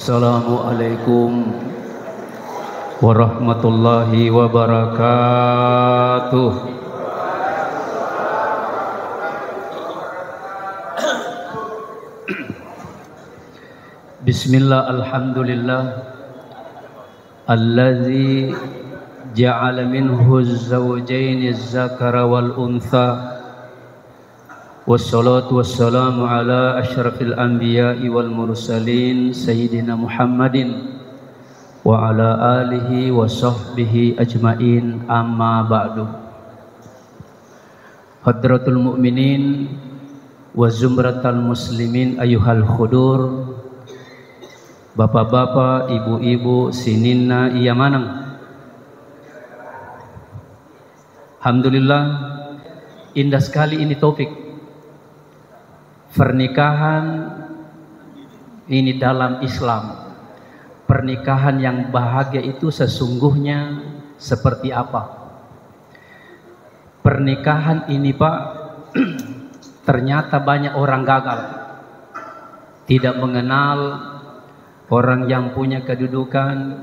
Assalamualaikum warahmatullahi wabarakatuh. Bismillah, alhamdulillah allazi ja'ala minhu az-zawjayn az-zakara wal untha. Wassalatu wassalamu ala asyrafil anbiya'i wal mursalin sayyidina Muhammadin wa ala alihi wa sahbihi ajmain, amma ba'du. Hadratul mu'minin wa zumratal muslimin ayyuhal khudur, bapak-bapak, ibu-ibu, sininna iya manang. Alhamdulillah, indah sekali ini topik pernikahan ini dalam Islam. Pernikahan yang bahagia itu sesungguhnya seperti apa? Pernikahan ini, Pak, ternyata banyak orang gagal, tidak mengenal orang yang punya kedudukan,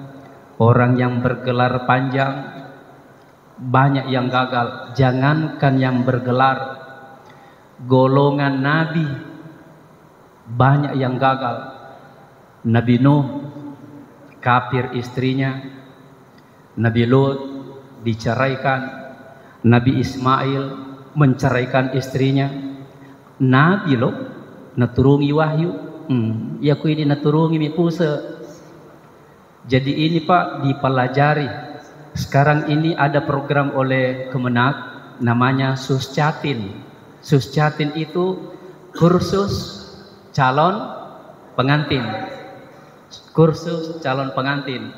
orang yang bergelar panjang. Banyak yang gagal, jangankan yang bergelar, golongan Nabi banyak yang gagal. Nabi Nuh kafir istrinya, Nabi Lut diceraikan, Nabi Ismail menceraikan istrinya. Nabi lo naturungi wahyu, ya ku ini naturungi mi pusa. Jadi ini, Pak, dipelajari. Sekarang ini ada program oleh Kemenak namanya Suscatin. Suscatin itu kursus calon pengantin. Kursus calon pengantin.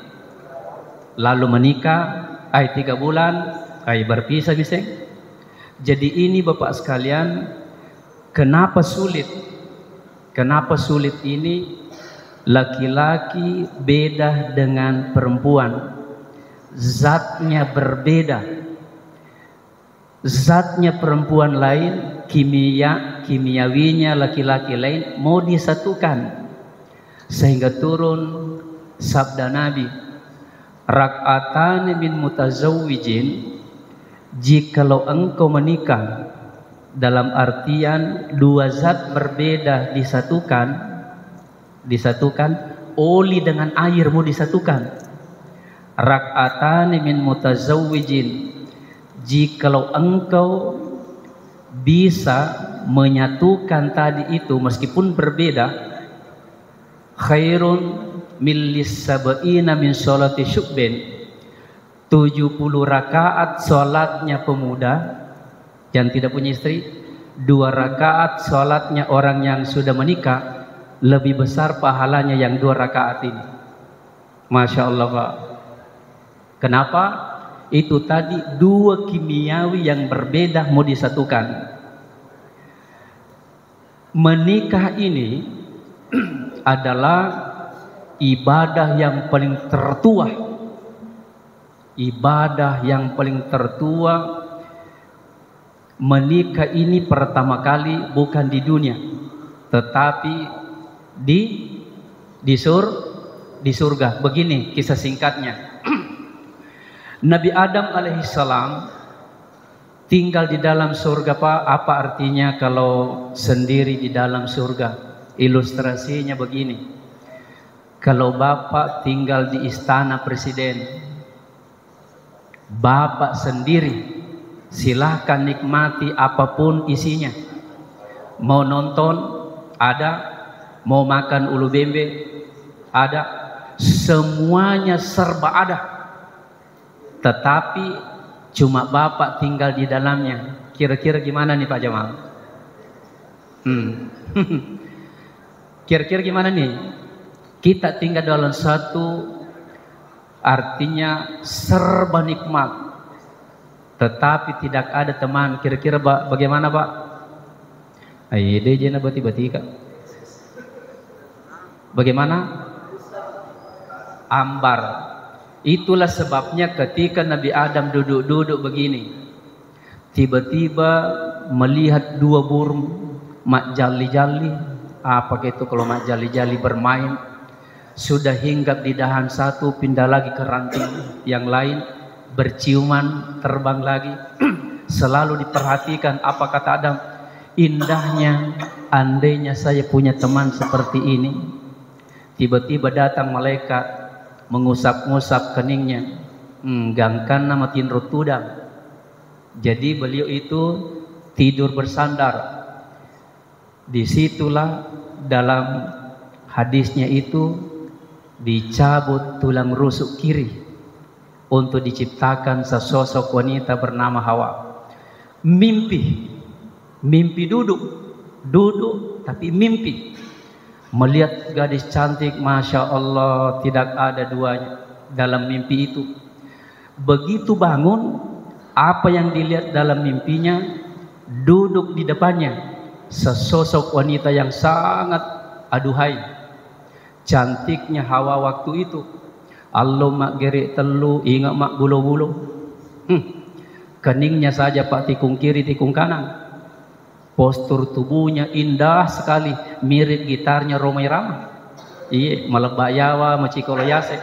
Lalu menikah, 3 bulan, berpisah bisa. Jadi ini, Bapak sekalian, kenapa sulit? Kenapa sulit ini? Laki-laki beda dengan perempuan. Zatnya berbeda. Zatnya perempuan lain, kimiawinya laki-laki lain, mau disatukan. Sehingga turun sabda Nabi, rak'atan min mutazawwijin, jikalau engkau menikah, dalam artian 2 zat berbeda disatukan, oli dengan air mau disatukan. Rak'atan min mutazawwijin, jikalau engkau bisa menyatukan tadi itu meskipun berbeda, khairun millis sab'ina min sholati syubin, 70 rakaat sholatnya pemuda yang tidak punya istri, 2 rakaat sholatnya orang yang sudah menikah, lebih besar pahalanya yang 2 rakaat ini. Masya Allah, Pak. Kenapa? Itu tadi 2 kimiawi yang berbeda mau disatukan. Menikah ini adalah ibadah yang paling tertua. Ibadah yang paling tertua. Menikah ini pertama kali bukan di dunia, tetapi di surga. Begini kisah singkatnya. Nabi Adam alaihissalam tinggal di dalam surga, Pak. Apa artinya kalau sendiri di dalam surga? Ilustrasinya begini. Kalau Bapak tinggal di istana presiden, Bapak sendiri, silahkan nikmati apapun isinya. Mau nonton ada, mau makan ulu bembe ada, semuanya serba ada. Tetapi cuma Bapak tinggal di dalamnya. Kira-kira gimana nih Pak Jamal? Kira-kira gimana nih? Kita tinggal dalam satu, artinya serba nikmat, tetapi tidak ada teman. Kira-kira bagaimana, Pak? Aide jena bati-bati Kak. Bagaimana? Ambar. Itulah sebabnya ketika Nabi Adam duduk-duduk begini, tiba-tiba melihat 2 burung mak jali-jali. Apa itu kalau mak jali-jali bermain? Sudah hinggap di dahan satu, pindah lagi ke ranting yang lain, berciuman, terbang lagi. Selalu diperhatikan. Apa kata Adam? Indahnya andainya saya punya teman seperti ini. Tiba-tiba datang malaikat mengusap-ngusap keningnya. Gangkan nama tinrut tudang. Jadi beliau itu tidur bersandar. Disitulah dalam hadisnya itu dicabut tulang rusuk kiri untuk diciptakan sesosok wanita bernama Hawa. Mimpi duduk tapi mimpi melihat gadis cantik, masya Allah, tidak ada duanya dalam mimpi itu. Begitu bangun, apa yang dilihat dalam mimpinya, duduk di depannya sesosok wanita yang sangat aduhai. Cantiknya Hawa waktu itu. Allah mak gerik telu, ingat mak bulu-bulu. Keningnya saja pak tikung kiri tikung kanan. Postur tubuhnya indah sekali, mirip gitarnya Romai Rama. Iya, melebak Yawa, macikolo Yase.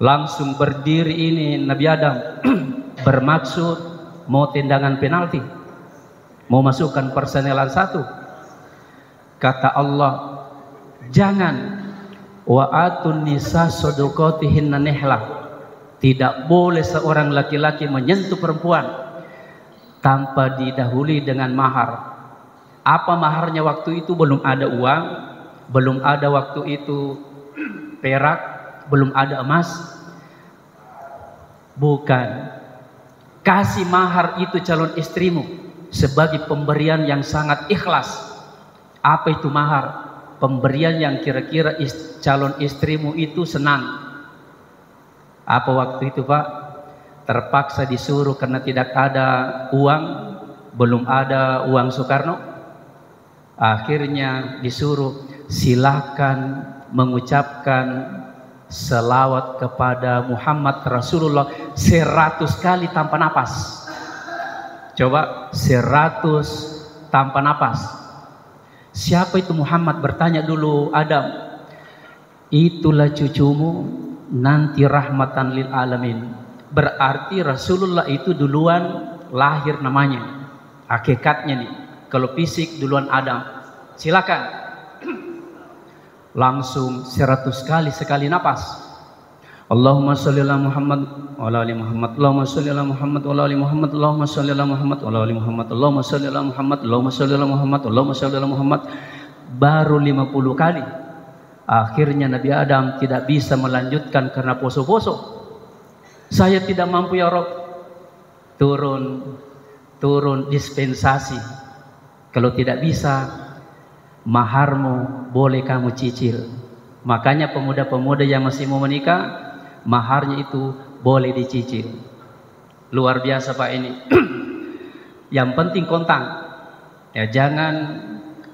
Langsung berdiri ini Nabi Adam bermaksud mau tendangan penalti, mau masukkan persenelan satu. Kata Allah, jangan, wa atun nisa sodokotihinna nehlah. Tidak boleh seorang laki-laki menyentuh perempuan tanpa didahului dengan mahar. Apa maharnya waktu itu? Belum ada uang, belum ada waktu itu perak, belum ada emas. Bukan. Kasih mahar itu calon istrimu sebagai pemberian yang sangat ikhlas. Apa itu mahar? Pemberian yang kira-kira calon istrimu itu senang. Apa waktu itu pak? Terpaksa disuruh karena tidak ada uang, belum ada uang Soekarno. Akhirnya disuruh silakan mengucapkan selawat kepada Muhammad Rasulullah 100 kali tanpa napas. Coba 100 tanpa napas. Siapa itu Muhammad? Bertanya dulu Adam. Itulah cucumu, nanti rahmatan lil alamin. Berarti Rasulullah itu duluan lahir namanya. Hakikatnya nih. Kalau fisik duluan Adam. Silakan. Langsung 100 kali sekali napas. Allahumma sholli ala Muhammad wa ala ali Muhammad. Allahumma sholli ala Muhammad wa ala ali Muhammad. Allahumma sholli ala Muhammad wa ala ali Muhammad. Allahumma sholli ala Muhammad. Allahumma sholli ala Muhammad. Allahumma sholli ala Muhammad. Baru 50 kali. Akhirnya Nabi Adam tidak bisa melanjutkan karena poso-poso. Saya tidak mampu ya Rabb. Turun dispensasi. Kalau tidak bisa, maharmu boleh kamu cicil. Makanya pemuda-pemuda yang masih mau menikah, maharnya itu boleh dicicil. Luar biasa pak ini. Yang penting kontan. Ya jangan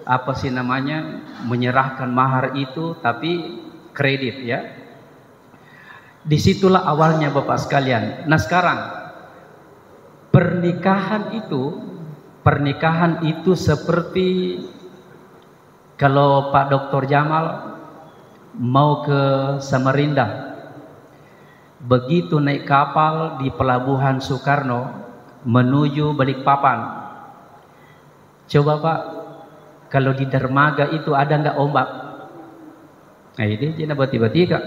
apa sih namanya menyerahkan mahar itu tapi kredit ya. Disitulah awalnya bapak sekalian. Nah sekarang pernikahan itu seperti kalau Pak Dr. Jamal mau ke Samarinda, begitu naik kapal di pelabuhan Soekarno menuju Balikpapan. Coba Pak, kalau di dermaga itu ada nggak ombak? Nah ini Cina tiba-tiba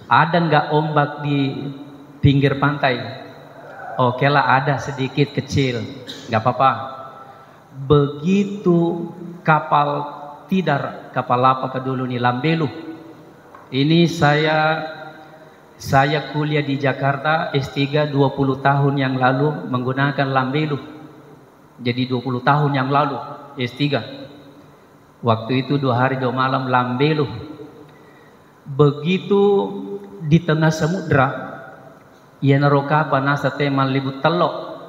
ada nggak ombak di pinggir pantai? Oke lah ada sedikit kecil, nggak apa-apa. Begitu kapal tidar, kapal apa ke dulu nih, Lambelu. Ini saya kuliah di Jakarta S3 20 tahun yang lalu menggunakan Lambelu. Jadi 20 tahun yang lalu S3. Waktu itu 2 hari 2 malam Lambelu. Begitu di tengah samudra, ia naroka panasa teman libut telok.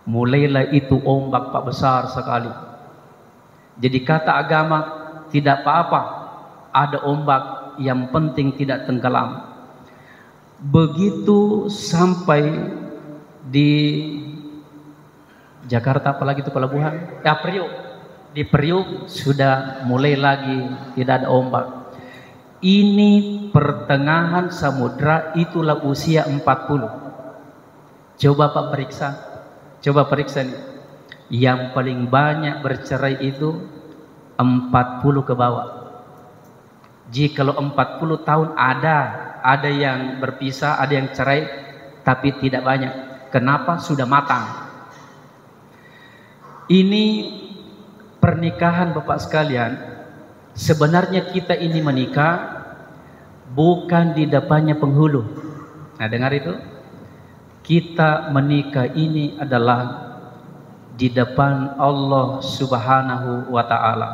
Mulailah itu ombak pak besar sekali. Jadi kata agama tidak apa-apa ada ombak, yang penting tidak tenggelam. Begitu sampai di Jakarta, apalagi itu pelabuhan, Priok. di Priuk sudah mulai lagi tidak ada ombak. Ini pertengahan samudra, itulah usia 40. Coba Pak periksa nih. Yang paling banyak bercerai itu 40 ke bawah. Jikalau 40 tahun ada yang berpisah, ada yang cerai, tapi tidak banyak. Kenapa? Sudah matang. Ini pernikahan Bapak sekalian, sebenarnya kita ini menikah bukan di depannya penghulu. Nah, dengar itu. Kita menikah ini adalah di depan Allah Subhanahu wa ta'ala.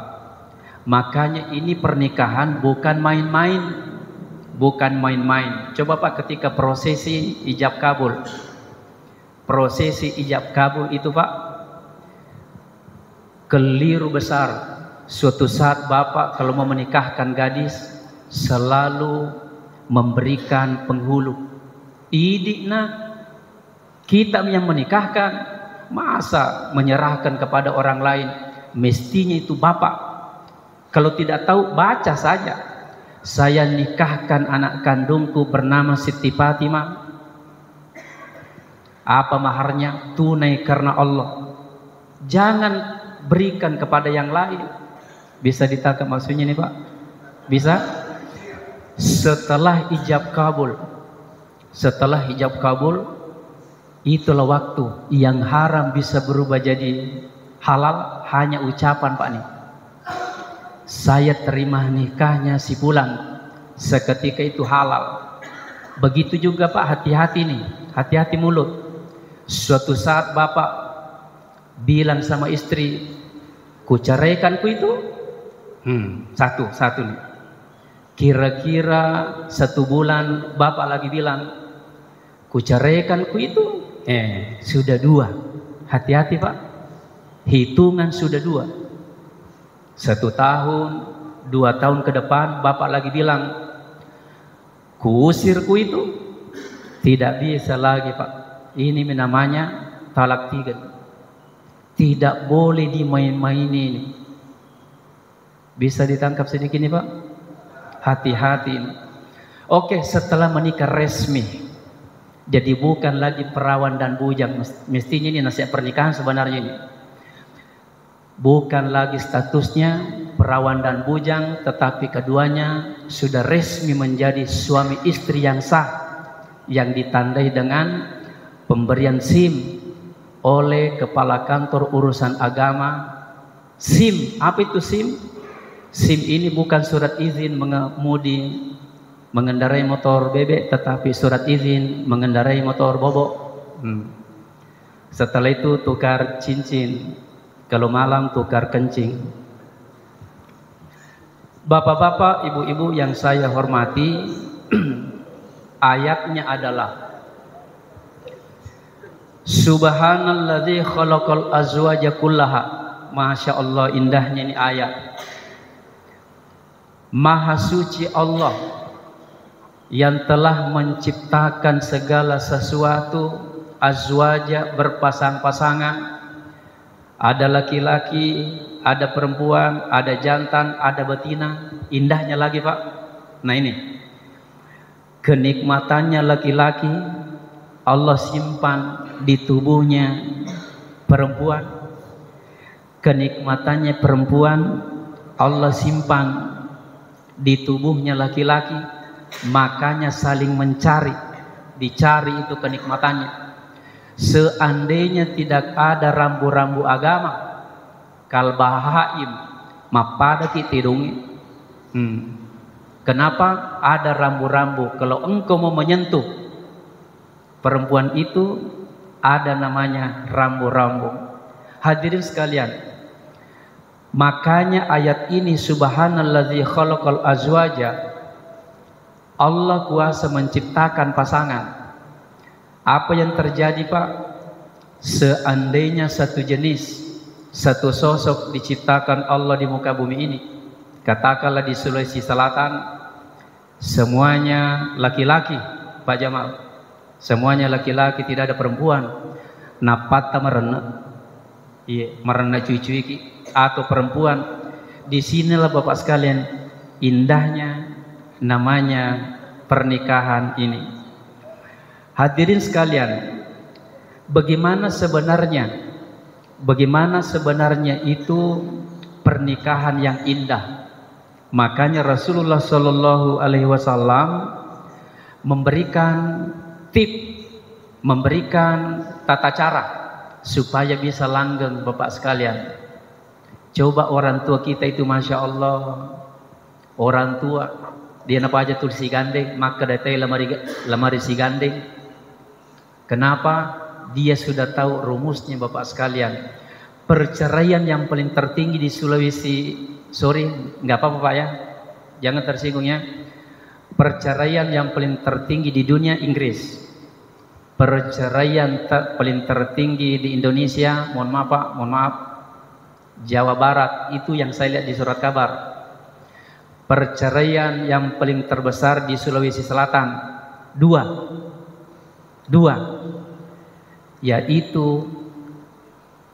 Makanya ini pernikahan bukan main-main. Bukan main-main. Coba Pak, ketika prosesi ijab kabul. Prosesi ijab kabul itu Pak, keliru besar. Suatu saat Bapak kalau mau menikahkan gadis selalu memberikan penghulu. Idikna, kita yang menikahkan, masa menyerahkan kepada orang lain? Mestinya itu Bapak. Kalau tidak tahu, baca saja. Saya nikahkan anak kandungku bernama Siti Fatimah. Apa maharnya? Tunai karena Allah. Jangan berikan kepada yang lain. Bisa ditangkap maksudnya nih Pak? Bisa? Setelah ijab kabul, itulah waktu yang haram bisa berubah jadi halal. Hanya ucapan Pak nih. Saya terima nikahnya si Fulan, seketika itu halal. Begitu juga Pak, hati-hati nih, hati-hati mulut. Suatu saat Bapak bilang sama istri, ku ceraikanku itu satu nih. Kira-kira 1 bulan Bapak lagi bilang, ku ceraikanku itu sudah 2. Hati-hati Pak, hitungan sudah 2. 1 tahun, 2 tahun ke depan Bapak lagi bilang, kuusirku itu. Tidak bisa lagi Pak. Ini namanya talak 3. Tidak boleh dimain-mainin. Bisa ditangkap sedikit nih Pak? Hati-hati. Oke, setelah menikah resmi, jadi bukan lagi perawan dan bujang. Mestinya ini nasihat pernikahan sebenarnya ini. Bukan lagi statusnya perawan dan bujang, tetapi keduanya sudah resmi menjadi suami istri yang sah, yang ditandai dengan pemberian SIM oleh Kepala Kantor Urusan Agama. SIM, apa itu SIM? SIM ini bukan surat izin mengemudi, mengendarai motor bebek, tetapi surat izin mengendarai motor bobok. Setelah itu tukar cincin. Kalau malam tukar kencing. Bapak-bapak, ibu-ibu yang saya hormati, ayatnya adalah Subhanalladzi khalaqal azwaja kullaha. Masya Allah, indahnya ini ayat. Maha suci Allah yang telah menciptakan segala sesuatu, azwaja berpasang-pasangan. Ada laki-laki, ada perempuan, ada jantan, ada betina. Indahnya lagi Pak. Nah ini, kenikmatannya laki-laki Allah simpan di tubuhnya perempuan. Kenikmatannya perempuan Allah simpan di tubuhnya laki-laki. Makanya saling mencari, dicari itu kenikmatannya. Seandainya tidak ada rambu-rambu agama, kal bahaim mapada kitidungi. Kenapa ada rambu-rambu? Kalau engkau mau menyentuh perempuan itu, ada namanya rambu-rambu. Hadirin sekalian, makanya ayat ini Subhanalladzi khalaqal azwaja, Allah kuasa menciptakan pasangan. Apa yang terjadi Pak? Seandainya satu jenis, satu sosok diciptakan Allah di muka bumi ini, katakanlah di Sulawesi Selatan, semuanya laki-laki Pak Jamal, semuanya laki-laki, tidak ada perempuan. Napata merena, iya merena cuy-cuy ki, atau perempuan. Di sinilah Bapak sekalian indahnya namanya pernikahan ini. Hadirin sekalian, bagaimana sebenarnya itu pernikahan yang indah. Makanya Rasulullah Shallallahu Alaihi Wasallam memberikan tip, memberikan tata cara supaya bisa langgeng. Bapak sekalian, coba orang tua kita itu, masya Allah, orang tua dia apa aja tulis si gandeng, maka datai lemari si gandeng. Kenapa? Dia sudah tahu rumusnya. Bapak sekalian, perceraian yang paling tertinggi di Sulawesi, nggak apa-apa Pak ya, jangan tersinggung ya. Perceraian yang paling tertinggi di dunia Inggris. Perceraian paling tertinggi di Indonesia, mohon maaf Pak, mohon maaf, Jawa Barat, itu yang saya lihat di surat kabar. Perceraian yang paling terbesar di Sulawesi Selatan, dua, yaitu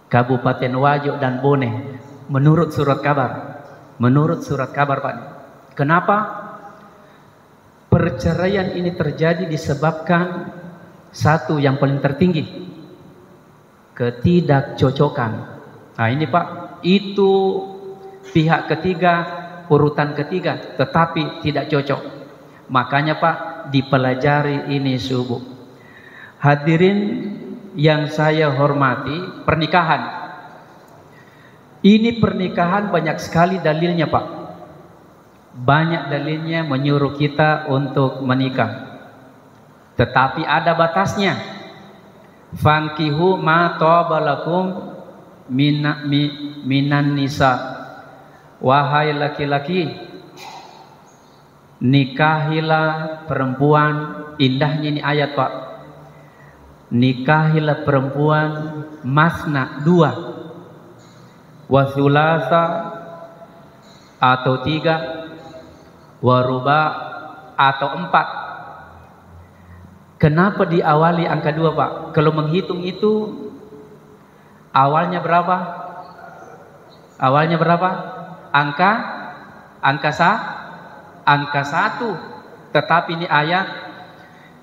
Kabupaten Wajo dan Bone, menurut surat kabar Pak. Kenapa perceraian ini terjadi? Disebabkan satu yang paling tertinggi, ketidakcocokan. Nah ini Pak, itu pihak ketiga, urutan ketiga, tetapi tidak cocok. Makanya Pak, dipelajari ini subuh. Hadirin yang saya hormati, pernikahan ini banyak sekali dalilnya Pak. Banyak dalilnya menyuruh kita untuk menikah, tetapi ada batasnya. Fankihu ma tabalakum minan nisa. Wahai laki-laki, nikahilah perempuan. Indahnya ini ayat Pak. Nikahilah perempuan masna, 2, wasulasa atau 3, waruba atau 4. Kenapa diawali angka 2 Pak? Kalau menghitung itu awalnya berapa? Angka 1. Tetapi ini ayat,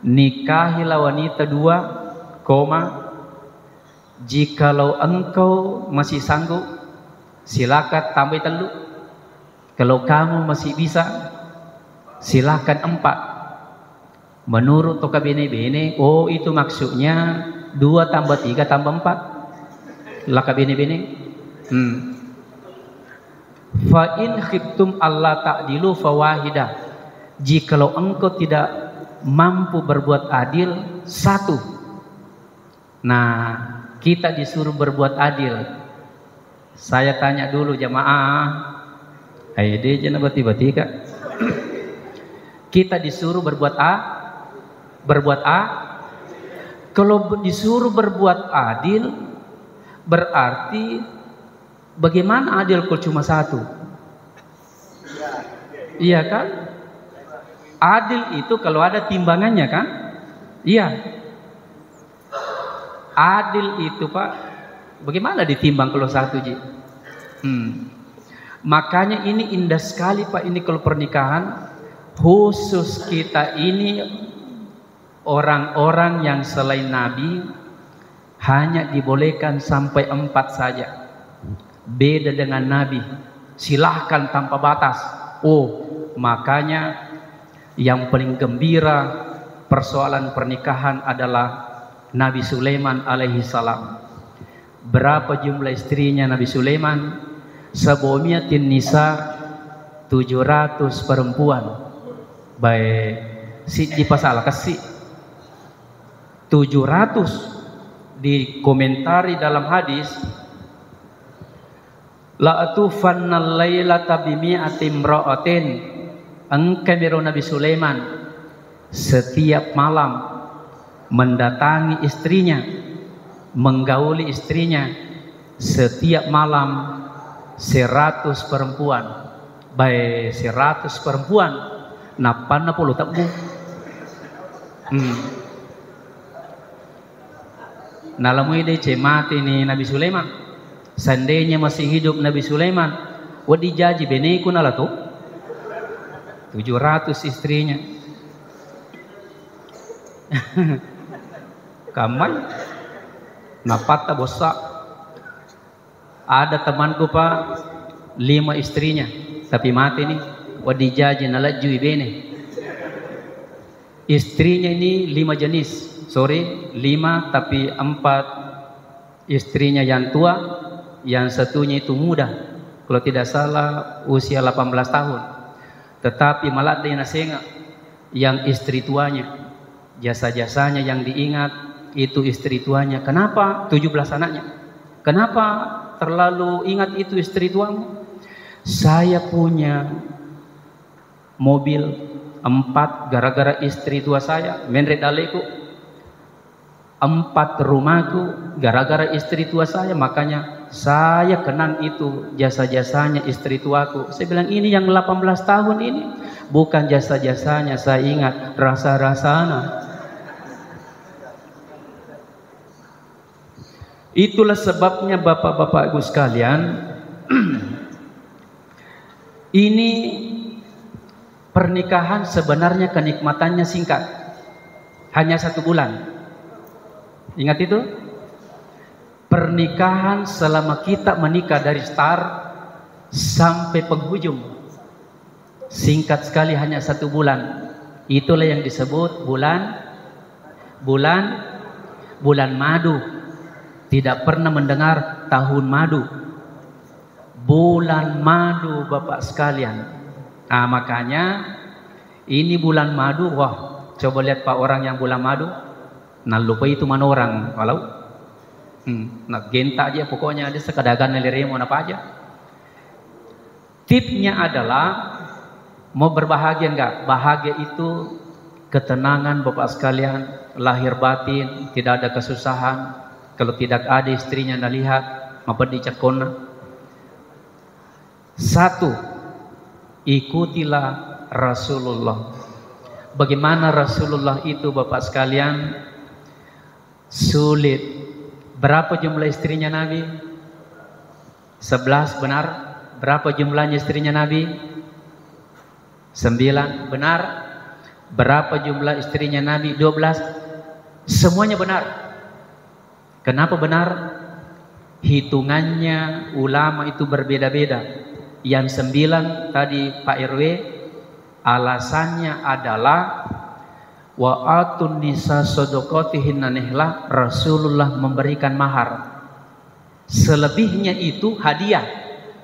nikahilah wanita 2, jikalau engkau masih sanggup silakan tambah 3. Kalau kamu masih bisa silakan 4. Menurut toka bene-bene, oh itu maksudnya 2 tambah 3 tambah 4. Laka bene-bene. Fa in khiftum alla ta'dilu fawahidah. Jikalau engkau tidak mampu berbuat adil, 1. Nah, kita disuruh berbuat adil. Saya tanya dulu jamaah, aide jangan tiba-tiba. Kita disuruh berbuat A. Kalau disuruh berbuat adil, berarti bagaimana adil kalau cuma 1? Iya kan? Adil itu kalau ada timbangannya kan? Iya. Adil itu Pak, bagaimana ditimbang kalau 1 Ji? Makanya ini indah sekali Pak, ini kalau pernikahan. Khusus kita ini orang-orang yang selain Nabi hanya dibolehkan sampai 4 saja. Beda dengan Nabi, silahkan tanpa batas. Oh, makanya yang paling gembira persoalan pernikahan adalah Nabi Sulaiman alaihi salam. Berapa jumlah istrinya Nabi Sulaiman? Sabomiatin nisa, 700 perempuan. Baik, si di pasal kasih 700. Dikomentari dalam hadis, la atufannal lailata bimi'ati imra'atin. Engkau Nabi Sulaiman setiap malam mendatangi istrinya, menggauli istrinya setiap malam 100 perempuan. Baik, 100 perempuan. Napan na puluh tabu. Nalamu ide cemati ni Nabi Sulaiman. Seandainya masih hidup Nabi Sulaiman, wadi jaji beneku nala tuh 700 istrinya. Kamai napata bosa. Ada temanku Pak 5 istrinya, tapi mati nih. Wadi jaji nalajui bene. Istrinya ini 5 jenis. Sorry, 5 tapi 4 istrinya yang tua, yang satunya itu muda. Kalau tidak salah usia 18 tahun. Tetapi malah ada yang nasenga yang istri tuanya. Jasa-jasanya yang diingat itu istri tuanya. Kenapa 17 anaknya? Kenapa terlalu ingat itu istri tuamu? Saya punya mobil 4 gara-gara istri tua saya. Menret aleku 4 rumahku gara-gara istri tua saya, makanya saya kenang itu jasa-jasanya istri tuaku. Saya bilang ini yang 18 tahun ini bukan jasa-jasanya, saya ingat rasa-rasana. Itulah sebabnya Bapak-bapak Ibu sekalian, ini pernikahan sebenarnya kenikmatannya singkat, hanya 1 bulan. Ingat itu? Pernikahan selama kita menikah dari start sampai penghujung singkat sekali, hanya 1 bulan. Itulah yang disebut bulan madu. Tidak pernah mendengar tahun madu. Bulan madu Bapak sekalian. Nah makanya ini bulan madu. Wah, coba lihat Pak orang yang bulan madu. Nah lupa itu mana orang kalau nah genta aja pokoknya ada sekadagan neleremo apa aja. Tipnya adalah mau berbahagia enggak? Bahagia itu ketenangan Bapak sekalian, lahir batin, tidak ada kesusahan. Kalau tidak ada istrinya nak lihat apa dicakona. 1, ikutilah Rasulullah. Bagaimana Rasulullah itu Bapak sekalian? Sulit. Berapa jumlah istrinya Nabi? 11, benar? Berapa jumlahnya istrinya Nabi? 9, benar? Berapa jumlah istrinya Nabi? 12. Semuanya benar. Kenapa benar? Hitungannya ulama itu berbeda-beda. Yang 9 tadi Pak RW, alasannya adalah wa atun nisa sodokotihinna nihlah, Rasulullah memberikan mahar. Selebihnya itu hadiah.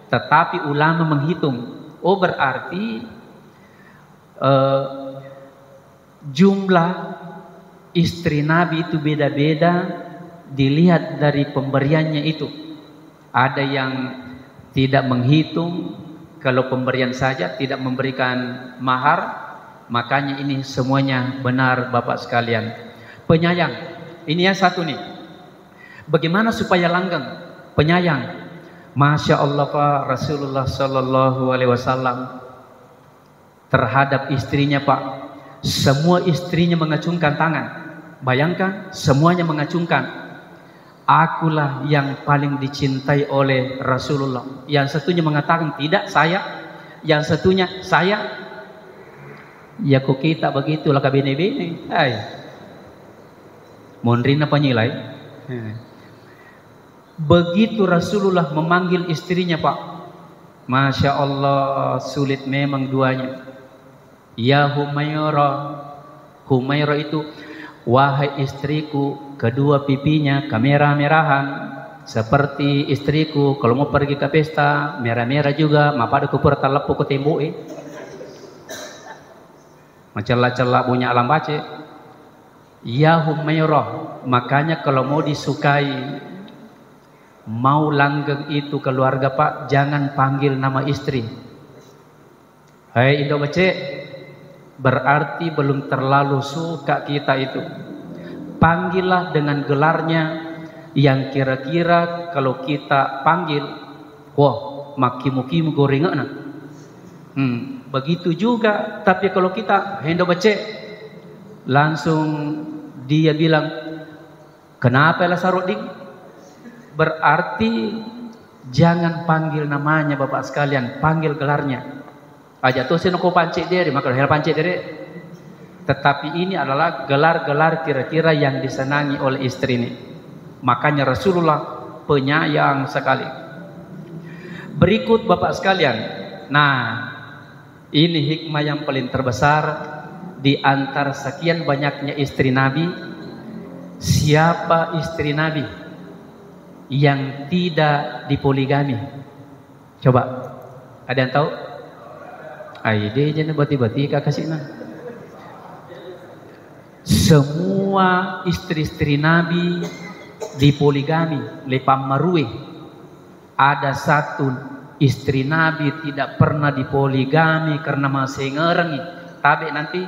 Tetapi ulama menghitung, oh berarti jumlah istri Nabi itu beda-beda dilihat dari pemberiannya itu. Ada yang tidak menghitung, kalau pemberian saja tidak memberikan mahar, makanya ini semuanya benar Bapak sekalian. Penyayang, ini yang 1 nih. Bagaimana supaya langgeng? Penyayang. Masya Allah Pak, Rasulullah Sallallahu Alaihi Wasallam terhadap istrinya Pak, semua istrinya mengacungkan tangan. Bayangkan, semuanya mengacungkan. Akulah yang paling dicintai oleh Rasulullah. Yang satunya mengatakan tidak, saya. Yang satunya saya. Ya kok kita begitulah kabene-bene. Hai. Mondrin apa nilai? Begitu Rasulullah memanggil istrinya Pak, Masya Allah sulit memang duanya. Ya Humairah. Humairah itu, wahai istriku, kedua pipinya kemerah-merahan seperti istriku kalau mau pergi ke pesta, merah-merah juga, mapada kupur talapu ke tembok macam-macam punya alam bace. Ya Humairah, makanya kalau mau disukai, mau langgeng itu keluarga Pak, jangan panggil nama istri. Hai Indo bace, berarti belum terlalu suka kita itu. Panggillah dengan gelarnya yang kira-kira kalau kita panggil, wah makimu-kimu gorengan. Begitu juga. Tapi kalau kita hendo bace, langsung dia bilang, kenapa lah saruding? Berarti Jangan panggil namanya Bapak sekalian, panggil gelarnya. Aja tuh sih ko pancik diri, maka hel pancik diri. Tetapi ini adalah gelar-gelar kira-kira yang disenangi oleh istri ini. Makanya Rasulullah penyayang sekali. Berikut Bapak sekalian. Nah, ini hikmah yang paling terbesar di antara sekian banyaknya istri Nabi. Siapa istri Nabi yang tidak dipoligami? Coba, ada yang tahu? Aide jangan bati-bati kakasina. Semua istri-istri Nabi dipoligami, lepam marue. Ada satu istri Nabi tidak pernah dipoligami karena masih ngerengi. Tapi nanti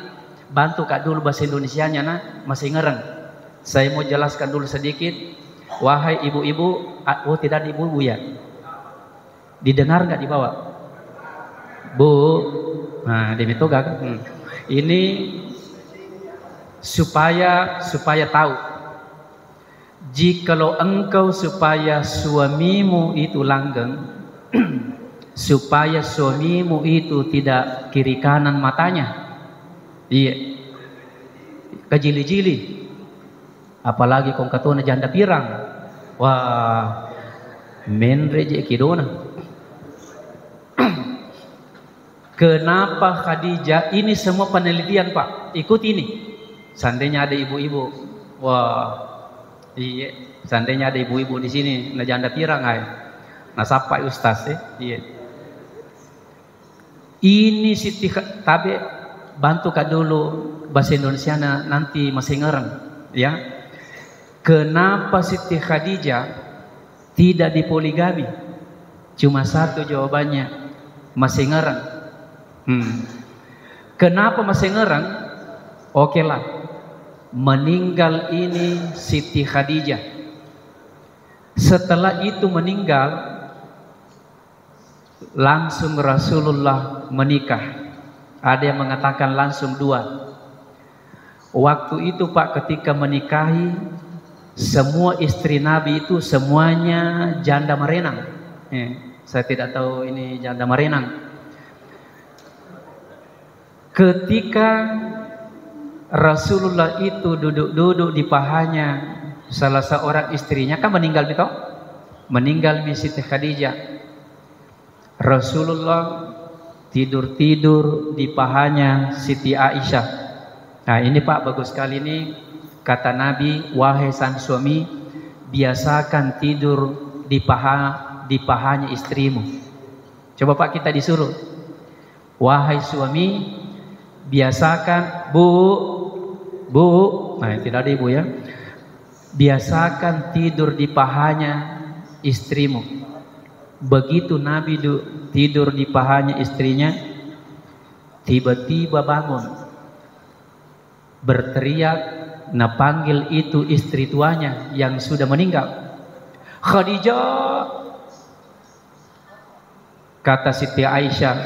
bantu kak dulu bahasa Indonesianya, nah masih ngereng. Saya mau jelaskan dulu sedikit. Wahai ibu-ibu, oh tidak ada ibu-ibu ya? Didengar nggak di bawah? Bu, nah demi toga kan? Ini supaya tahu. Jikalau engkau supaya suamimu itu langgeng, supaya suamimu itu tidak kiri kanan matanya, iya, kejili-jili. Apalagi kong katona janda pirang, wah, menreje kidona. Kenapa Khadijah? Ini semua penelitian Pak, ikut ini. Seandainya ada ibu-ibu, wah, iya, seandainya ada ibu-ibu di sini, na janda pirang ay, nah sapa ustaz iya. Ini Siti, tapi bantu kak dulu bahasa Indonesia nanti masih ngereng, ya. Kenapa Siti Khadijah tidak dipoligami? Cuma satu jawabannya, masih ngereng. Kenapa masih ngereng? Oke lah, meninggal ini Siti Khadijah. Setelah itu meninggal, langsung Rasulullah menikah. Ada yang mengatakan langsung 2. Waktu itu Pak, ketika menikahi, semua istri Nabi itu semuanya janda merenang. Saya tidak tahu ini janda merenang. Ketika Rasulullah itu duduk-duduk di pahanya salah seorang istrinya, kan meninggal betul? Meninggal Siti Khadijah. Rasulullah tidur-tidur di pahanya Siti Aisyah. Nah ini Pak, bagus sekali ini. Kata Nabi, wahai sang suami, biasakan tidur di pahanya istrimu. Coba Pak, kita disuruh, wahai suami, biasakan bu, nah tidak ada ibu ya, biasakan tidur di pahanya istrimu. Begitu Nabi tidur di pahanya istrinya, tiba-tiba bangun, berteriak. Nah panggil itu istri tuanya yang sudah meninggal, Khadijah. Kata Siti Aisyah,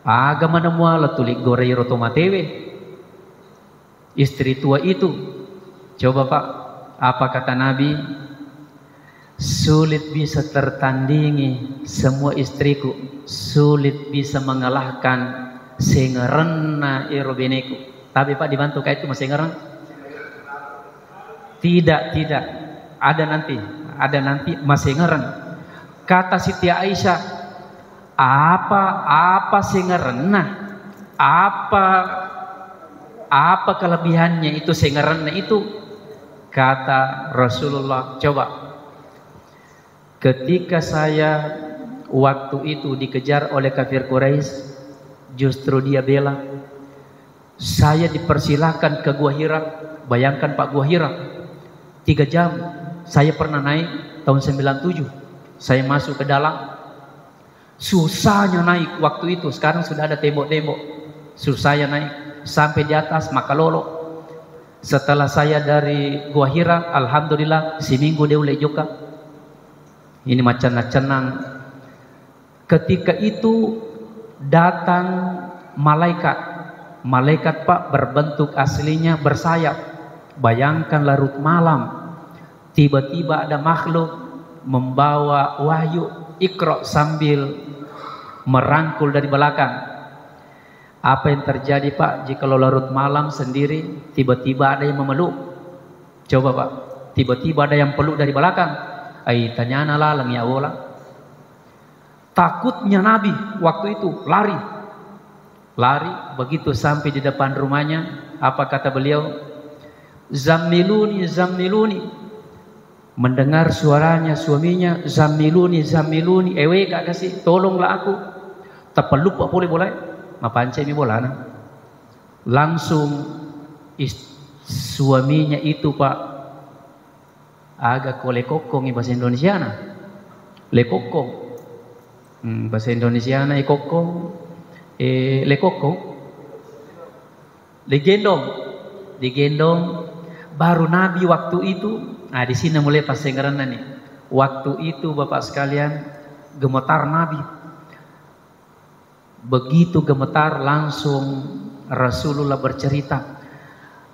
aga mana muala tulik gorei rotomatewe. Istri tua itu, coba Pak, apa kata Nabi? Sulit bisa tertandingi semua istriku, sulit bisa mengalahkan sengerena erobeneku. Tapi Pak dibantu kayak itu masih ngereng? Tidak. Ada nanti masih ngereng. Kata Siti Aisyah, apa sih ngereng? Nah, apa kelebihannya itu sih ngereng itu? Kata Rasulullah, coba. Ketika saya waktu itu dikejar oleh kafir Quraisy, justru dia bela. Saya dipersilahkan ke Gua Hira. Bayangkan Pak, Gua Hira 3 jam. Saya pernah naik tahun 97. Saya masuk ke dalam. Susahnya naik waktu itu. Sekarang sudah ada tembok-tembok. Susahnya naik sampai di atas Makalolo. Setelah saya dari Gua Hira, alhamdulillah seminggu dia ulek juga. Ini macam cenang. Ketika itu datang malaikat Pak, berbentuk aslinya bersayap. Bayangkan larut malam, tiba-tiba ada makhluk membawa wahyu Iqra sambil merangkul dari belakang. Apa yang terjadi Pak jika larut malam sendiri tiba-tiba ada yang memeluk? Coba Pak, tiba-tiba ada yang peluk dari belakang. Ai tanyana lalang ya Allah. Takutnya Nabi waktu itu lari. Begitu sampai di depan rumahnya, apa kata beliau? Zammiluni, zammiluni. Mendengar suaranya suaminya, zammiluni, zammiluni. Ewe kak kasih, tolonglah aku. Terpeluk Pak boleh. Mapancai mi bola nah. Langsung suaminya itu Pak agak lekokong bahasa Indonesia nah. Lekokong. Bahasa Indonesia nah lekokong. Lekokong. Digendong. Baru Nabi waktu itu. Nah di sini mulai pasenggaran nih. Waktu itu Bapak sekalian gemetar Nabi. Begitu gemetar langsung Rasulullah bercerita,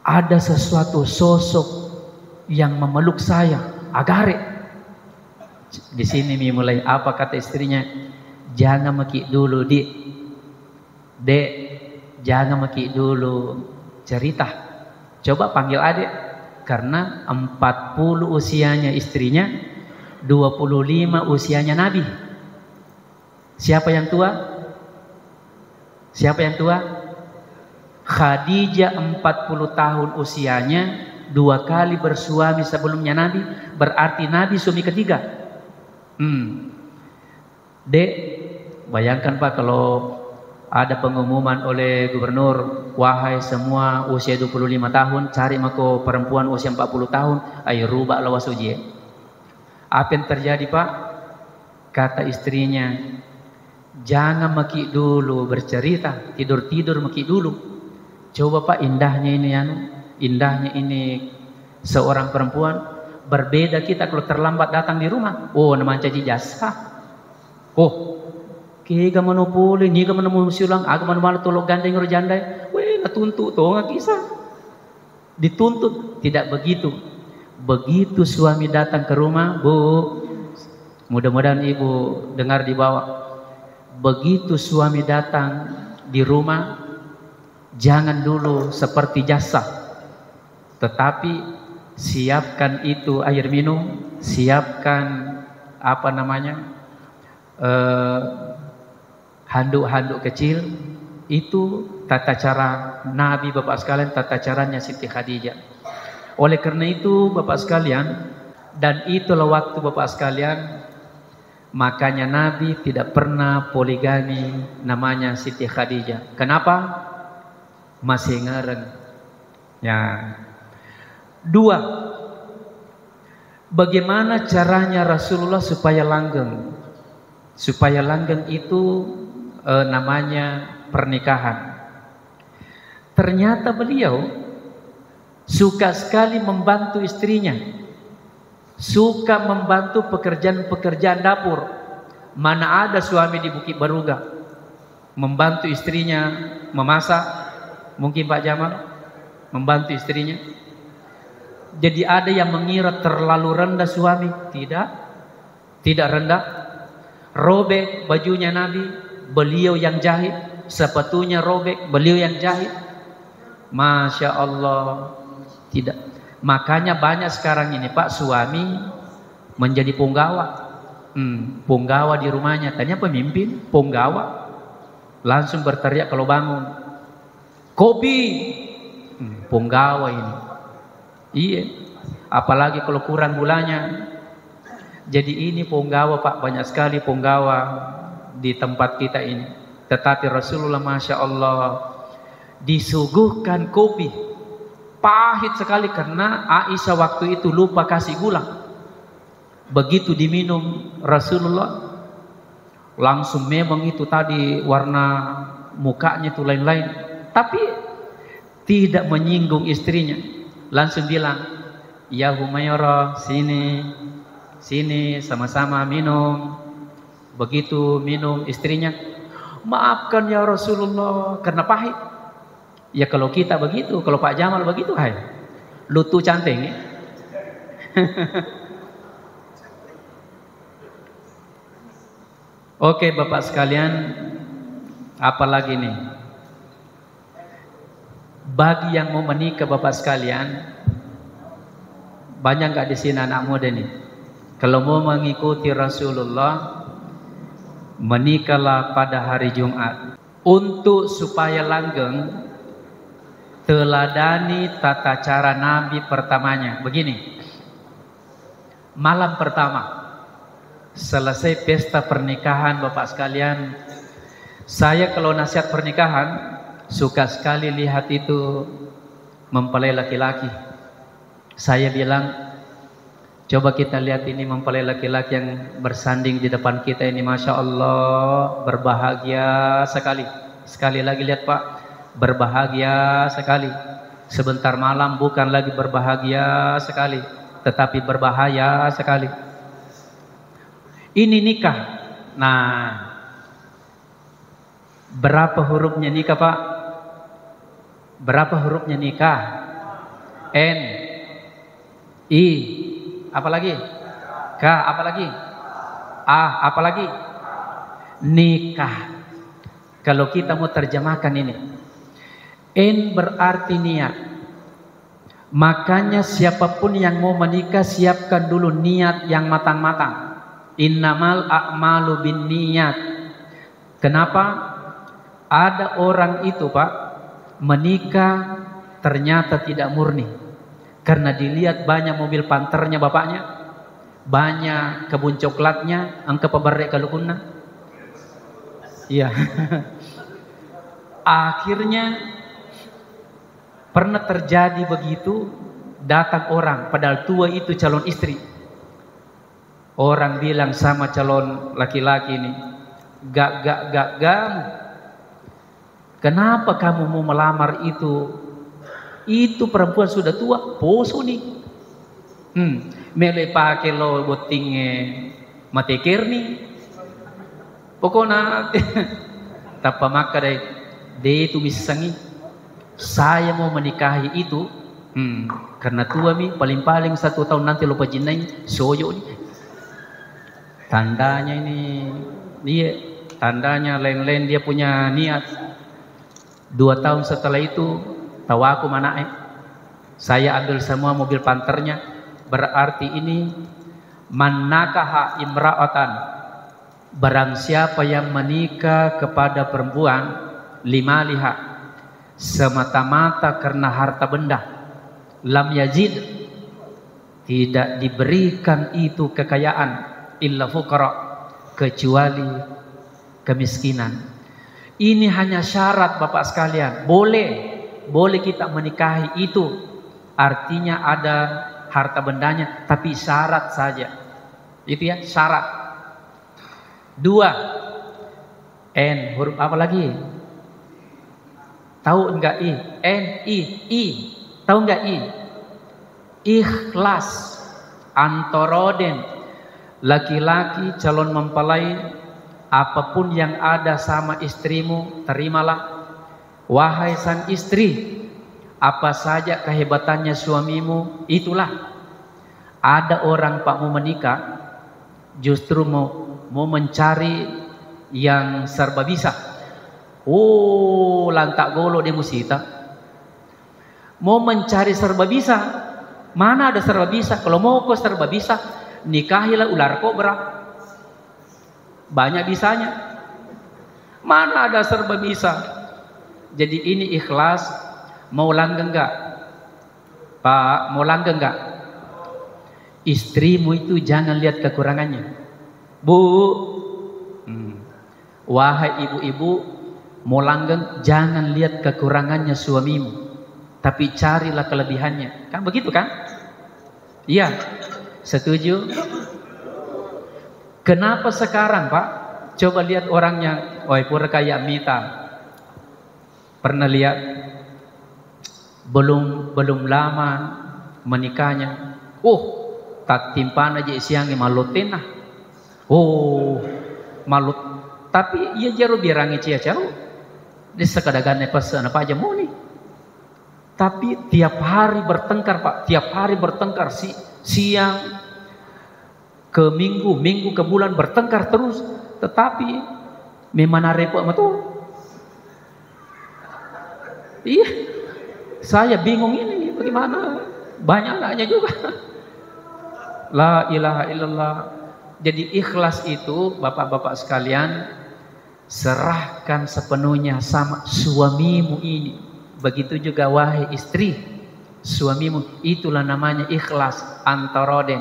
ada sesuatu sosok yang memeluk saya, agare. Di sini mulai apa kata istrinya? Jangan maki dulu, Dek, jangan maki dulu cerita. Coba panggil adik, karena 40 usianya istrinya, 25 usianya Nabi. Siapa yang tua? Khadijah 40 tahun usianya, 2 kali bersuami sebelumnya Nabi, berarti Nabi suami ketiga. Dek, bayangkan Pak kalau ada pengumuman oleh gubernur, wahai semua usia 25 tahun, cari mako perempuan usia 40 tahun, ayo rubah lawas uji. Apa yang terjadi Pak? Kata istrinya, jangan maki dulu bercerita, tidur maki dulu. Coba Pak, indahnya ini seorang perempuan. Berbeda kita kalau terlambat datang di rumah. Oh, namanya caci jasa. Oh, kega monopoli, ni ka manamusulang, aga manumala tulog gandeng ro jandai. Weh, natuntut to nga kisah. Dituntut, tidak begitu. Begitu suami datang ke rumah, Bu, mudah-mudahan Ibu dengar di bawah. Begitu suami datang di rumah, jangan dulu seperti jasa, tetapi siapkan itu air minum, siapkan handuk-handuk kecil. Itu tata cara Nabi Bapak sekalian, tata caranya Siti Khadijah. Oleh karena itu Bapak sekalian, dan itulah waktu Bapak sekalian, makanya Nabi tidak pernah poligami namanya Siti Khadijah. Kenapa? Masih ngareng. Ya. 2. Bagaimana caranya Rasulullah supaya langgeng? Supaya langgeng itu namanya pernikahan. Ternyata beliau suka sekali membantu istrinya. Suka membantu pekerjaan-pekerjaan dapur. Mana ada suami di Bukit Baruga membantu istrinya memasak? Mungkin Pak Jamal membantu istrinya. Jadi ada yang mengira terlalu rendah suami. Tidak rendah. Robek bajunya Nabi, beliau yang jahit. Sepatunya robek, beliau yang jahit. Masya Allah. Tidak. Makanya banyak sekarang ini Pak, suami menjadi punggawa. Punggawa di rumahnya, tanya pemimpin, punggawa. Langsung berteriak kalau bangun, kopi. Punggawa ini. Iya. Apalagi kalau kurang gulanya. Jadi ini punggawa Pak, banyak sekali punggawa di tempat kita ini. Tetapi Rasulullah Masya Allah disuguhkan kopi. Pahit sekali karena Aisyah waktu itu lupa kasih gula. Begitu diminum Rasulullah, langsung memang itu tadi warna mukanya itu lain-lain. Tapi tidak menyinggung istrinya. Langsung bilang, ya Humairah, sini sama-sama minum. Begitu minum istrinya, maafkan ya Rasulullah karena pahit. Ya kalau kita begitu, kalau Pak Jamal begitu, hai, lutu canting ya? Oke Bapak sekalian, apalagi nih? Bagi yang mau menikah Bapak sekalian, banyak nggak di sini anak muda nih? Kalau mau mengikuti Rasulullah, menikahlah pada hari Jumat. Untuk supaya langgeng, teladani tata cara Nabi pertamanya. Begini, malam pertama selesai pesta pernikahan Bapak sekalian, saya kalau nasihat pernikahan suka sekali lihat itu mempelai laki-laki. Saya bilang, coba kita lihat ini mempelai laki-laki yang bersanding di depan kita ini, Masya Allah, berbahagia sekali. Sekali lagi lihat Pak, berbahagia sekali. Sebentar malam bukan lagi berbahagia sekali, tetapi berbahaya sekali. Ini nikah. Nah, berapa hurufnya nikah Pak? Berapa hurufnya nikah? N, I, apa lagi? K, apa lagi? A, apa lagi? Nikah. Kalau kita mau terjemahkan ini, N berarti niat. Makanya siapapun yang mau menikah, siapkan dulu niat yang matang-matang. Innamal a'malu bin niat. Kenapa? Ada orang itu Pak, menikah ternyata tidak murni. Karena dilihat banyak mobil panternya bapaknya, banyak kebun coklatnya, angka pabarek kalukunna. Iya. Akhirnya pernah terjadi begitu, datang orang, padahal tua itu calon istri. Orang bilang sama calon laki-laki ini, gak, kenapa kamu mau melamar itu? Itu perempuan sudah tua, poso nih. Mele pakai lo botingnya matekir nih. Pokoknya tapa maka dia itu misangi. Saya mau menikahi itu, karena tua mi paling-paling 1 tahun nanti lupa jinai soyo nih. Tandanya ini, dia tandanya lain-lain dia punya niat. 2 tahun setelah itu, tahu aku mana saya ambil semua mobil panternya. Berarti ini manakaha imra'atan, barang siapa yang menikah kepada perempuan limaliha, semata-mata karena harta benda, lam yazid, tidak diberikan itu kekayaan, illa fuqara, kecuali kemiskinan. Ini hanya syarat Bapak sekalian. Boleh kita menikahi itu, artinya ada harta bendanya, tapi syarat saja. Itu ya, syarat. 2, N, huruf apa lagi? Tahu enggak I? N, I. Tahu enggak I? Ikhlas. Antoroden. Laki-laki calon mempelai, apapun yang ada sama istrimu, terimalah. Wahai sang istri, apa saja kehebatannya suamimu, itulah. Ada orang Pak mau menikah, justru mau mencari yang serba bisa. Oh, lantak golo dia musita. Mau mencari serba bisa. Mana ada serba bisa? Kalau mau kok serba bisa, nikahilah ular kobra. Banyak bisanya. Mana ada serba bisa? Jadi ini ikhlas. Mau langgeng enggak? Pak, mau langgeng enggak? Istrimu itu jangan lihat kekurangannya. Bu, wahai ibu-ibu, mau langgeng jangan lihat kekurangannya suamimu, tapi carilah kelebihannya. Kan begitu kan? Iya. Setuju? Kenapa sekarang Pak? Coba lihat orangnya, oi pura kayak Mita. Pernah lihat? Belum lama menikahnya. Tak timpan aja siangnya malutin lah. Malut. Tapi ia jaro birangi cia jauh. Dia sekadagannya pesan apa aja mau nih. Tapi tiap hari bertengkar Pak. Tiap hari bertengkar siang ke minggu ke bulan bertengkar terus. tetapi memang repot betul. Iya, saya bingung ini bagaimana, banyak anaknya juga. La ilaha illallah. Jadi ikhlas itu bapak-bapak sekalian, serahkan sepenuhnya sama suamimu ini. Begitu juga wahai istri, suamimu, itulah namanya ikhlas, antaroden.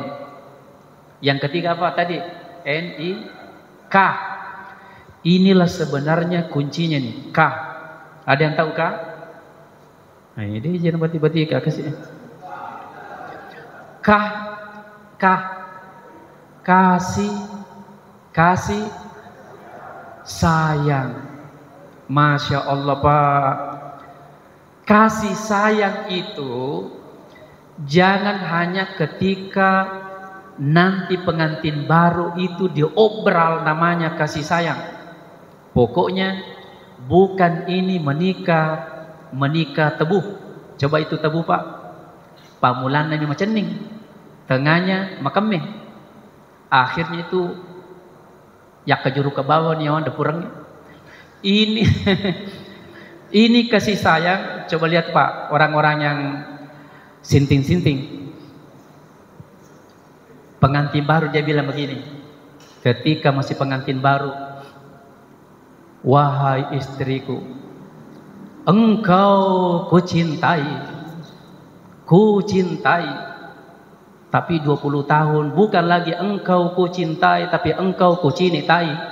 Yang ketiga apa tadi? N-I-K. Inilah sebenarnya kuncinya nih, K. Ada yang tahu K? Nah, ini jangan bati-bati K kasih. K, kasih sayang. Masya Allah Pak. Kasih sayang itu jangan hanya ketika nanti pengantin baru itu diobral namanya kasih sayang. Pokoknya bukan ini menikah tebuh. Coba itu tebuh Pak. Pamulannya macam ning, tengahnya makemeh, akhirnya itu ya kejuru ke bawah nih ada kurang. Ini ini kasih sayang. Coba lihat Pak, orang-orang yang sinting-sinting. Pengantin baru dia bilang begini, ketika masih pengantin baru, wahai istriku, engkau kucintai, tapi 20 tahun bukan lagi engkau kucintai, tapi engkau kucintai.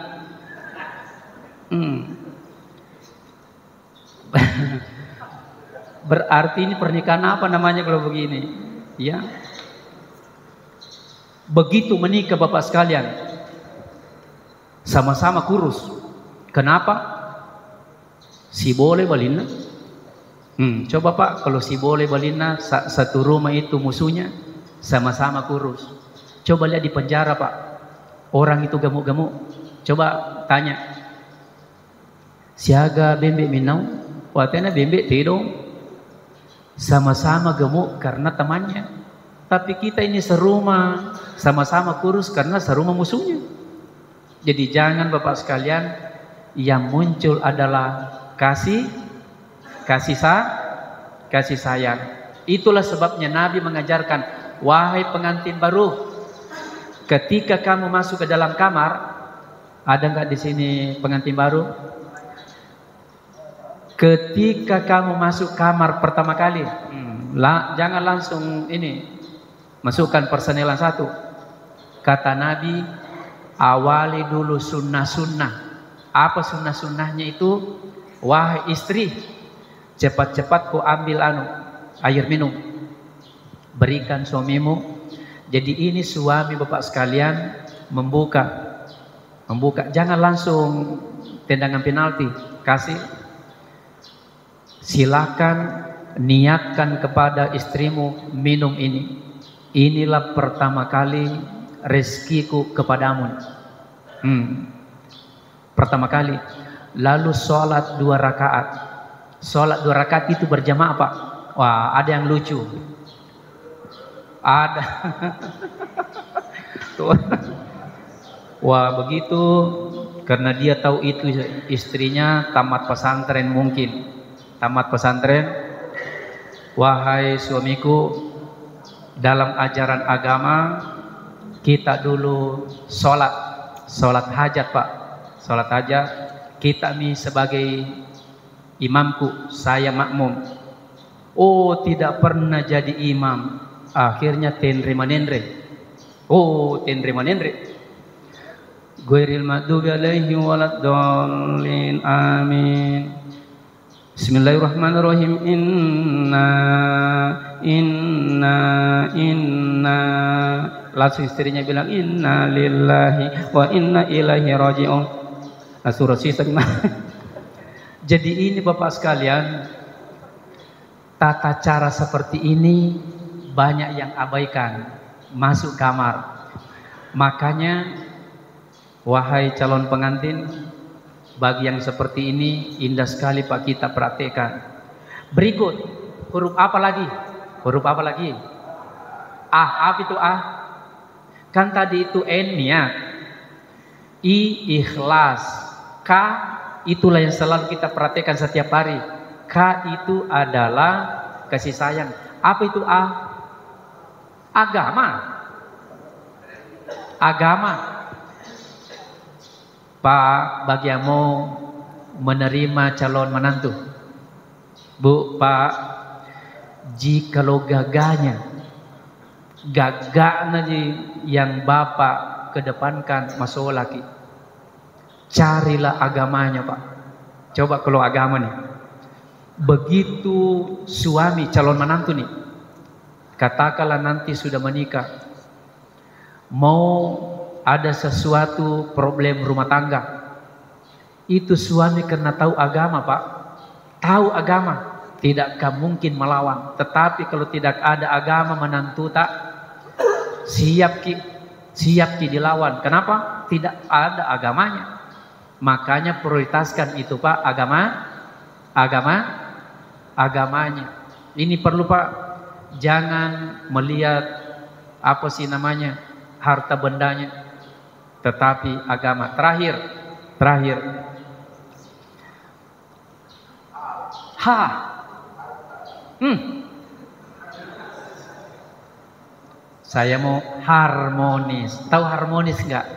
Berarti ini pernikahan apa namanya kalau begini? Ya. Begitu menikah Bapak sekalian, sama-sama kurus. Kenapa? Si boleh balina. Coba Pak, kalau si boleh balina satu rumah itu musuhnya, sama-sama kurus. Coba lihat di penjara Pak, orang itu gemuk-gemuk. Coba tanya, siaga bembek minau, watena bembek tidong. Sama-sama gemuk karena temannya. Tapi kita ini serumah, sama-sama kurus karena serumah musuhnya. Jadi jangan Bapak sekalian, yang muncul adalah kasih sayang. Itulah sebabnya Nabi mengajarkan, wahai pengantin baru, ketika kamu masuk ke dalam kamar, ada nggak di sini pengantin baru? Ketika kamu masuk kamar pertama kali, jangan langsung ini masukkan persenelan satu. Kata Nabi, awali dulu sunnah-sunnah. Apa sunnah-sunnahnya itu? Wahai istri, cepat-cepat kau ambil air minum, berikan suamimu. Jadi ini suami Bapak sekalian membuka. Jangan langsung tendangan penalti. Kasih, silakan niatkan kepada istrimu minum ini. Inilah pertama kali rezekiku kepadamu. Pertama kali. Lalu sholat 2 rakaat. Sholat 2 rakaat itu berjamaah Pak. Wah, ada yang lucu. Ada. Wah, begitu. Karena dia tahu itu istrinya tamat pesantren mungkin. Tamat pesantren. Wahai suamiku, dalam ajaran agama kita dulu sholat hajat Pak, sholat hajat. Kita nih sebagai imamku, saya makmum. Oh, tidak pernah jadi imam, akhirnya tenri manendre. Ghairil maghdubi alaihim waladdallin, amin. Bismillahirrahmanirrahim. Inna. Langsung istrinya bilang inna lillahi wa inna ilaihi raji'un. Surah Sisa. Jadi ini Bapak sekalian, tata cara seperti ini banyak yang abaikan. Masuk kamar. Makanya wahai calon pengantin, bagi yang seperti ini indah sekali Pak kita praktekkan. Berikut, huruf apa lagi? Apa itu A? Kan tadi itu N niat. ikhlas. K itulah yang selalu kita perhatikan setiap hari. K itu adalah kasih sayang. Apa itu A? Agama. Agama. Pak, bagi yang mau menerima calon menantu, Bu, Pak, jikalau gagahnya yang Bapak kedepankan masuk laki, carilah agamanya, Pak. Coba kalau agama nih, begitu suami calon menantu nih, katakanlah nanti sudah menikah, mau ada sesuatu problem rumah tangga, itu suami karena tahu agama, Pak, tahu agama, tidak akan mungkin melawan. Tetapi kalau tidak ada agama, menantu tak siap ki dilawan. Kenapa? Tidak ada agamanya. Makanya prioritaskan itu, Pak, agamanya. Ini perlu, Pak. Jangan melihat apa sih namanya harta bendanya, tetapi agama. Terakhir. Saya mau harmonis. Tahu harmonis nggak?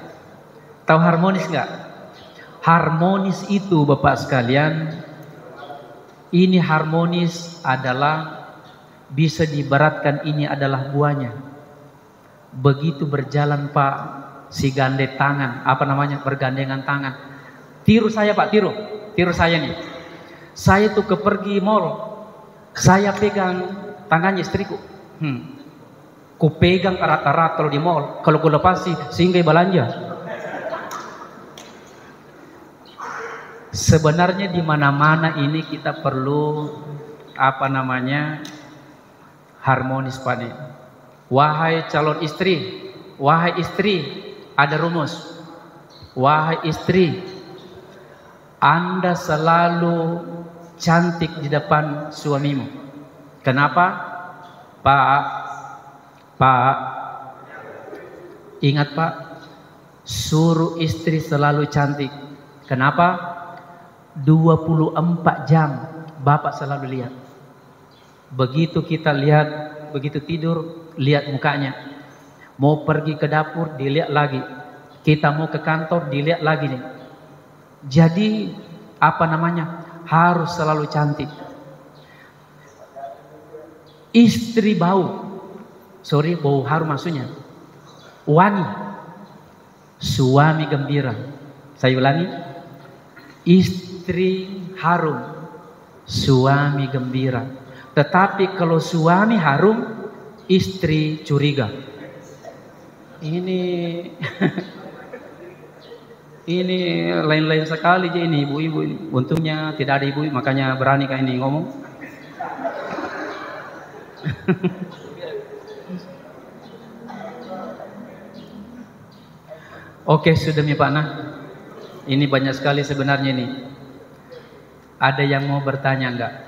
Harmonis itu, Bapak sekalian, ini harmonis adalah bisa diibaratkan ini adalah buahnya. Begitu berjalan, Pak, si gande tangan, bergandengan tangan. Tiru saya, Pak, tiru saya nih. Saya tuh pergi mall, saya pegang tangannya istriku. Ku pegang erat-erat kalau di mall, kalau ku lepas sehingga belanja. Sebenarnya di mana-mana ini kita perlu harmonis, Pak nih. Wahai calon istri, wahai istri, ada rumus. Wahai istri, Anda selalu cantik di depan suamimu. Kenapa? Pak, ingat, Pak, suruh istri selalu cantik. Kenapa? 24 jam Bapak selalu lihat. Begitu kita lihat, begitu tidur, lihat mukanya. Mau pergi ke dapur, dilihat lagi. Kita mau ke kantor, dilihat lagi nih. Jadi harus selalu cantik. Istri bau harum maksudnya. Wangi, suami gembira. Saya ulangi, istri harum, suami gembira. Tetapi kalau suami harum, istri curiga. Ini lain-lain sekali aja ini ibu-ibu ini. Untungnya tidak ada ibu, makanya berani kayak ini ngomong. Oke, sudah nih Pak Nah. Ini banyak sekali sebenarnya nih. Ada yang mau bertanya enggak?